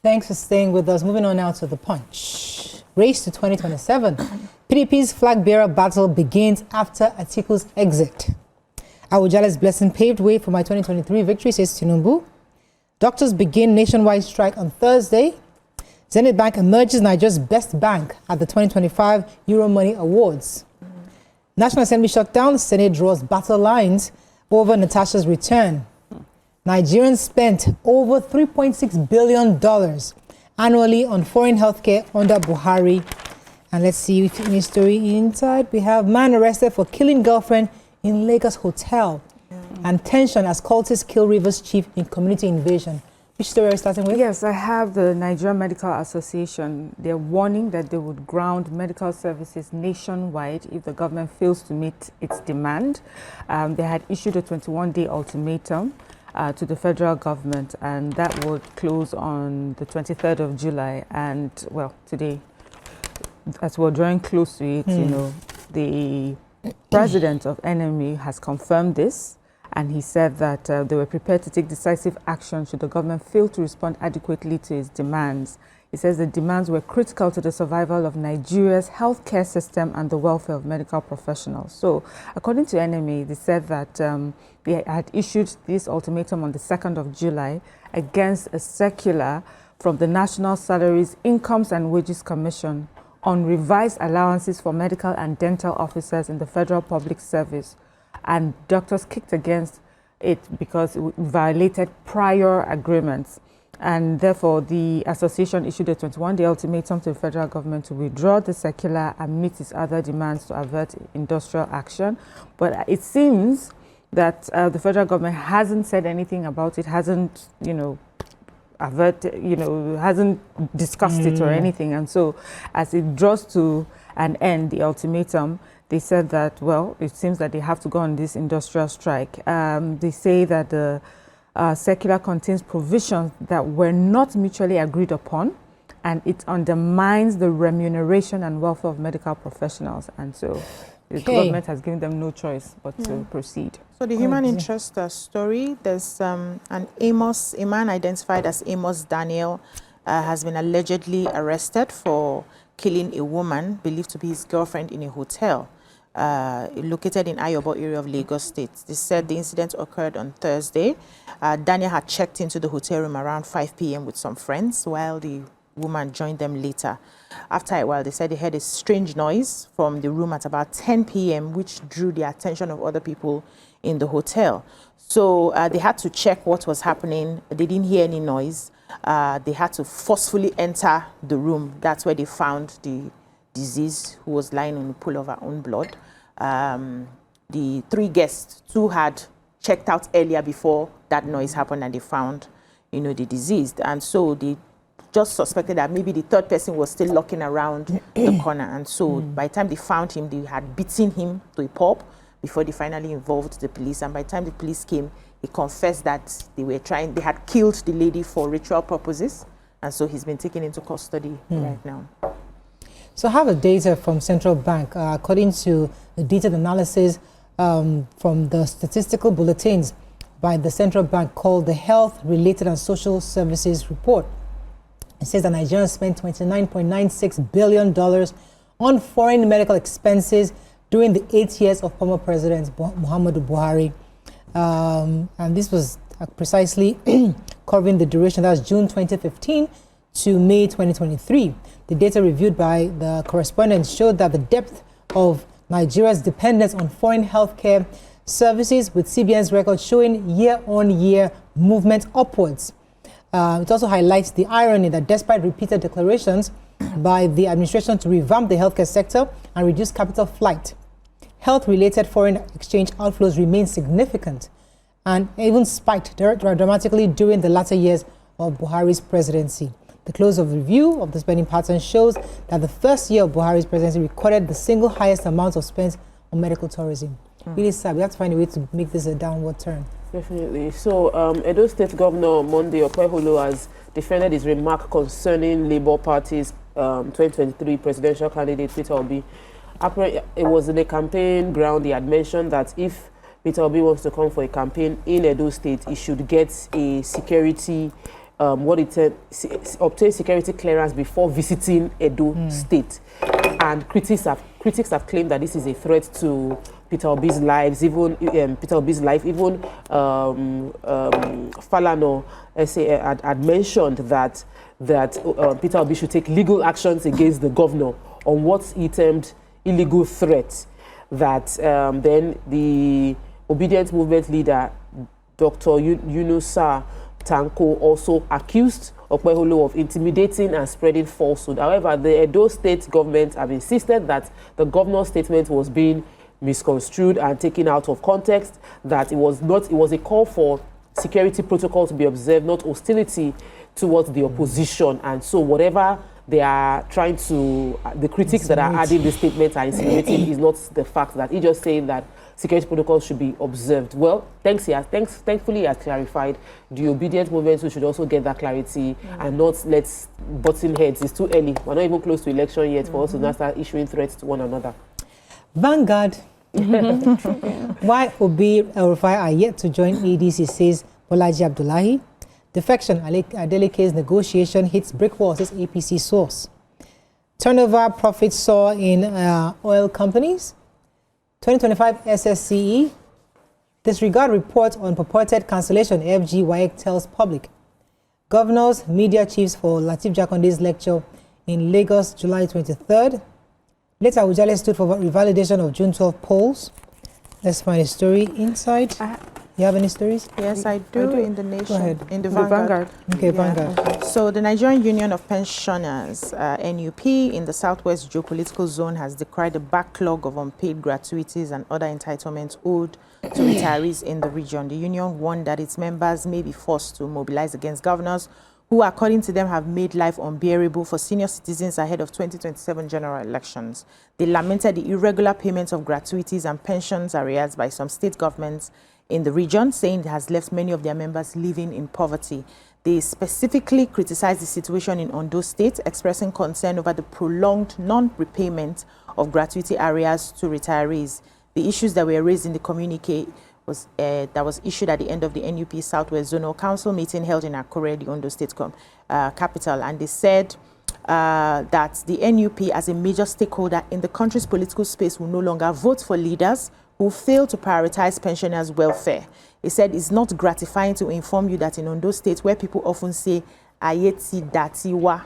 Thanks for staying with us. Moving on now to the Punch. Race to 2027. PDP's flag bearer battle begins after Atiku's exit. Awujale's blessing paved way for my 2023 victory, says Tinubu. Doctors begin nationwide strike on Thursday. Zenith Bank emerges Nigeria's best bank at the 2025 Uromi Awards. National Assembly shut down. Senate draws battle lines over Natasha's return. Nigerians spent over $3.6 billion annually on foreign healthcare under Buhari. And let's see if any story inside. We have man arrested for killing girlfriend in Lagos hotel. And tension as cultists kill Rivers chief in community invasion. Which story are you starting with? Yes, I have the Nigerian Medical Association. They're warning that they would ground medical services nationwide if the government fails to meet its demand. They had issued a 21-day ultimatum to the federal government, and that would close on the 23rd of July. And, well, today, as we're drawing close to it, you know, the president of NME has confirmed this. And he said that they were prepared to take decisive action should the government fail to respond adequately to its demands. He says the demands were critical to the survival of Nigeria's healthcare system and the welfare of medical professionals. So, according to NMA, they said that they had issued this ultimatum on the 2nd of July against a circular from the National Salaries, Incomes and Wages Commission on revised allowances for medical and dental officers in the Federal Public Service. And doctors kicked against it because it violated prior agreements. And therefore, the association issued a 21-day ultimatum to the federal government to withdraw the circular and meet its other demands to avert industrial action. But it seems that the federal government hasn't said anything about it, hasn't, you know, hasn't discussed it or anything. And so, as it draws to an end, the ultimatum, they said that, well, it seems that they have to go on this industrial strike. They say that the circular contains provisions that were not mutually agreed upon, and it undermines the remuneration and welfare of medical professionals. And so the government has given them no choice but to proceed. So the human interest story, there's a man identified as Amos Daniel has been allegedly arrested for killing a woman believed to be his girlfriend in a hotel located in Ayobo area of Lagos State. They said the incident occurred on Thursday. Daniel had checked into the hotel room around 5 p.m. with some friends, while the woman joined them later. After a while, they said they heard a strange noise from the room at about 10 p.m., which drew the attention of other people in the hotel. So they had to check what was happening. They didn't hear any noise. They had to forcefully enter the room. That's where they found the deceased, who was lying in a pool of her own blood. The 3 guests, 2 had checked out earlier before that noise happened, and they found, you know, the deceased. And so they just suspected that maybe the 3rd person was still lurking around the corner. And so by the time they found him, they had beaten him to a pulp before they finally involved the police. And by the time the police came, he confessed that they had killed the lady for ritual purposes. And so he's been taken into custody right now. So I have a data from Central Bank. According to the detailed analysis from the statistical bulletins by the Central Bank called the Health Related and Social Services Report, it says that Nigerians spent $29.96 billion on foreign medical expenses during the 8 years of former President Muhammadu Buhari. And this was precisely covering the duration, that was June 2015 to May 2023. The data reviewed by the correspondents showed that the depth of Nigeria's dependence on foreign healthcare services, with CBN's record showing year-on-year movement upwards. It also highlights the irony that despite repeated declarations by the administration to revamp the healthcare sector and reduce capital flight, health-related foreign exchange outflows remain significant and even spiked dramatically during the latter years of Buhari's presidency. The close of review of the spending pattern shows that the first year of Buhari's presidency recorded the single highest amount of spent on medical tourism. Really sad. We have to find a way to make this a downward turn. Definitely. So, Edo State Governor Monday Okpebholo has defended his remark concerning Labour Party's 2023 presidential candidate Peter Obi. It was in a campaign ground. He had mentioned that if Peter Obi wants to come for a campaign in Edo State, he should get a security obtain security clearance before visiting Edo State. And critics have claimed that this is a threat to Peter Obi's lives, even Falano had mentioned that Peter Obi should take legal actions against the governor on what he termed illegal threat. That then the Obedient Movement leader, Dr. Yunusa Tanko, also accused Okpebholo of intimidating and spreading falsehood. However, the Edo State government have insisted that the governor's statement was being misconstrued and taken out of context, that it was a call for security protocol to be observed, not hostility towards the opposition. And so whatever they are trying to, the critics that are adding the statement are insinuating is not the fact, that he just saying that security protocols should be observed. Well, thankfully he has clarified. The Obedient Movement should also get that clarity and not let's button heads. It's too early. We're not even close to election yet for us to now start issuing threats to one another. Vanguard. Why Obi El-Rufai are yet to join ADC, says Bolaji Abdullahi. Defection Adeleke's negotiation hits brick wall, says APC source. Turnover profits soar in oil companies. 2025 SSCE. Disregard report on purported cancellation, FG WAEC tells public. Governors, media chiefs for Lateef Jakonde's lecture in Lagos, July 23rd. Later, Ujale stood for revalidation of June 12 polls. Let's find a story inside. You have any stories? Yes, I do. In the Nation. Go ahead. In the Vanguard. Okay, Vanguard. Okay. So the Nigerian Union of Pensioners, NUP, in the Southwest Geopolitical Zone has decried the backlog of unpaid gratuities and other entitlements owed to retirees in the region. The union warned that its members may be forced to mobilize against governors who, according to them, have made life unbearable for senior citizens ahead of 2027 general elections. They lamented the irregular payments of gratuities and pensions arrears by some state governments in the region, saying it has left many of their members living in poverty. They specifically criticized the situation in Edo State, expressing concern over the prolonged non-repayment of gratuity arrears to retirees. The issues that were raised in the communique that was issued at the end of the NUP Southwest Zonal Council meeting held in Akure, the Ondo State capital. And they said that the NUP, as a major stakeholder in the country's political space, will no longer vote for leaders who fail to prioritize pensioners' welfare. He said it's not gratifying to inform you that in Ondo State, where people often say, Ayeti datiwa,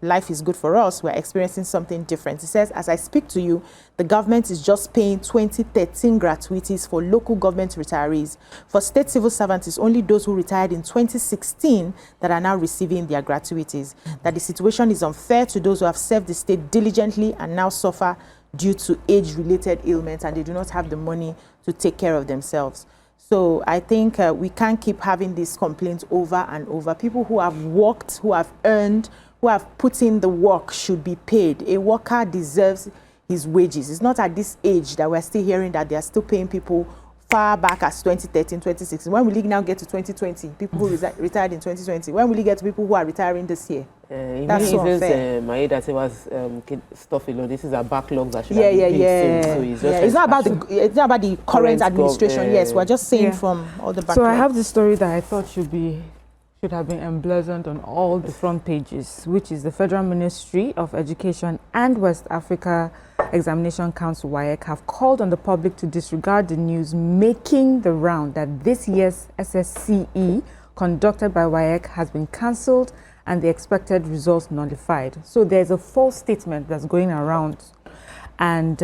life is good for us, we're experiencing something different. He says, as I speak to you, the government is just paying 2013 gratuities for local government retirees. For state civil servants, it's only those who retired in 2016 that are now receiving their gratuities. That the situation is unfair to those who have served the state diligently and now suffer due to age-related ailments, and they do not have the money to take care of themselves. So I think we can't keep having these complaints over and over. People who have worked, who have earned, who have put in the work should be paid. A worker deserves his wages. It's not at this age that we're still hearing that they are still paying people far back as 2013, 2016. When will it now get to 2020? People who retired in 2020. When will it get to people who are retiring this year? That's so unfair. Maeda said was stuff alone. This is a backlog that should have been paid. So it's just it's not about the current administration. Yes, we're just saying from all the backlog. So I have the story that I thought should have been emblazoned on all the front pages, which is the Federal Ministry of Education and West Africa Examination Council WAEC have called on the public to disregard the news making the round that this year's SSCE conducted by WAEC has been cancelled and the expected results nullified. So there's a false statement that's going around, and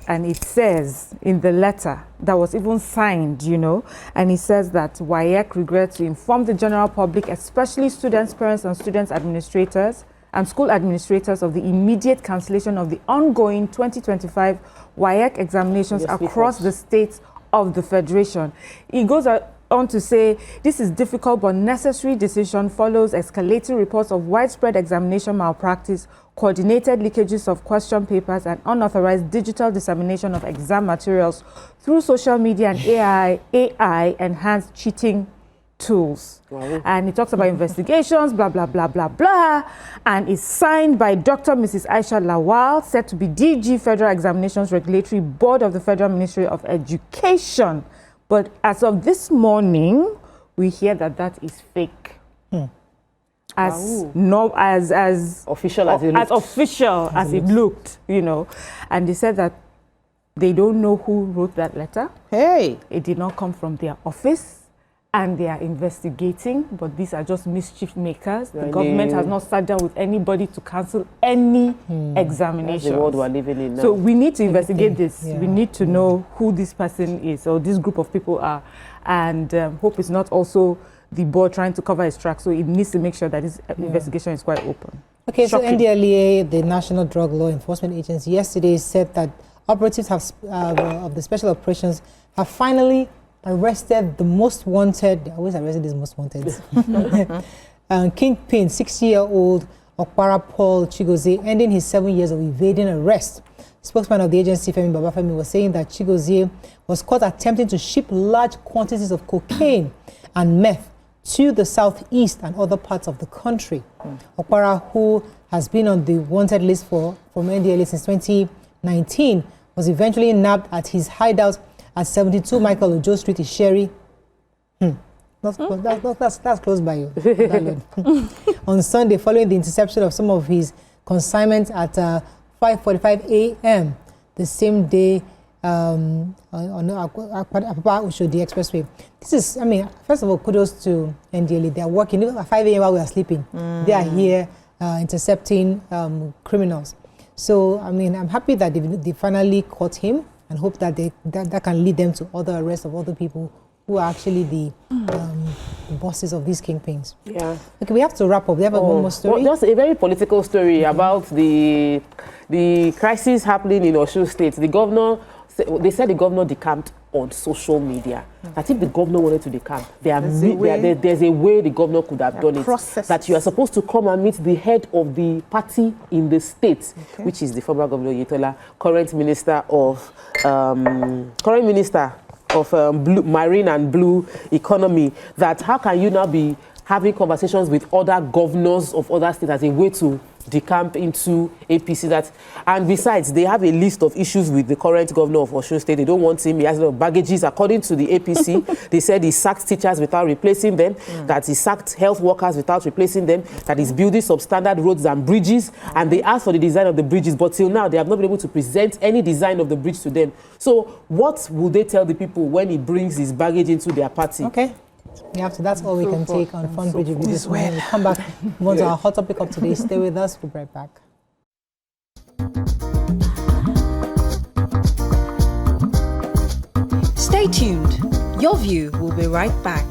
it says in the letter that was even signed, and it says that WAEC regrets to inform the general public, especially students, parents, and students administrators and school administrators, of the immediate cancellation of the ongoing 2025 WAEC examinations across the states of the Federation. It goes on to say, this is difficult but necessary decision follows escalating reports of widespread examination malpractice, coordinated leakages of question papers, and unauthorized digital dissemination of exam materials through social media and AI-enhanced cheating tools. Wow. And it talks about investigations, blah, blah, blah, blah, blah. And it's signed by Dr. Mrs. Aisha Lawal, said to be DG Federal Examinations Regulatory Board of the Federal Ministry of Education. But as of this morning, we hear that that is fake. As no as official as it looked. As official as it looked, you know. And they said that they don't know who wrote that letter. Hey. It did not come from their office, and they are investigating, but these are just mischief makers. The government has not sat down with anybody to cancel any examination. That's the world we're living in now. So we need to investigate this. Yeah. We need to know who this person is or this group of people are. And hope it's not also the board trying to cover its tracks. So it needs to make sure that this investigation is quite open. Okay, Shocking. so NDLEA, the National Drug Law Enforcement Agency, yesterday said that operatives of the Special Operations have finally arrested the most wanted, I always arrested these most wanted, kingpin, 60-year-old Okpara Paul Chigozie, ending his 7 years of evading arrest. Spokesman of the agency, Femi Babafemi, was saying that Chigozie was caught attempting to ship large quantities of cocaine and meth to the southeast and other parts of the country. Okpara, who has been on the wanted list from NDLEA since 2019, was eventually nabbed at his hideout at 72 Michael Ojo Street, Isheri. That's close by you. On Sunday, following the interception of some of his consignments at 5:45 a.m. the same day on Apapa Oshodi Expressway. This is, I mean, first of all, kudos to NDLEA. They are working even at 5 a.m. while we are sleeping. They are here intercepting criminals. So, I mean, I'm happy that they finally caught him, and hope that that can lead them to other arrests of other people who are actually the bosses of these kingpins. Yeah. Okay, we have to wrap up. We have one more story. Well, just a very political story about the crisis happening in Osun State. The governor, they said the governor decamped on social media. That if the governor wanted to decamp, there's a way the governor could have done it. That you are supposed to come and meet the head of the party in the state, which is the former Governor Yetola, current minister of marine and blue economy. That how can you now be having conversations with other governors of other states as a way to decamp into APC? And besides, they have a list of issues with the current governor of Osun State. They don't want him. He has a lot of baggages. According to the APC, they said he sacked teachers without replacing them, that he sacked health workers without replacing them, that he's building substandard roads and bridges, and they asked for the design of the bridges, but till now they have not been able to present any design of the bridge to them. So what will they tell the people when he brings his baggage into their party? Okay. That's all we can take on Front Bridge Review this morning. We'll come back, move on to our hot topic of today. Stay with us. We'll be right back. Stay tuned. Your View will be right back.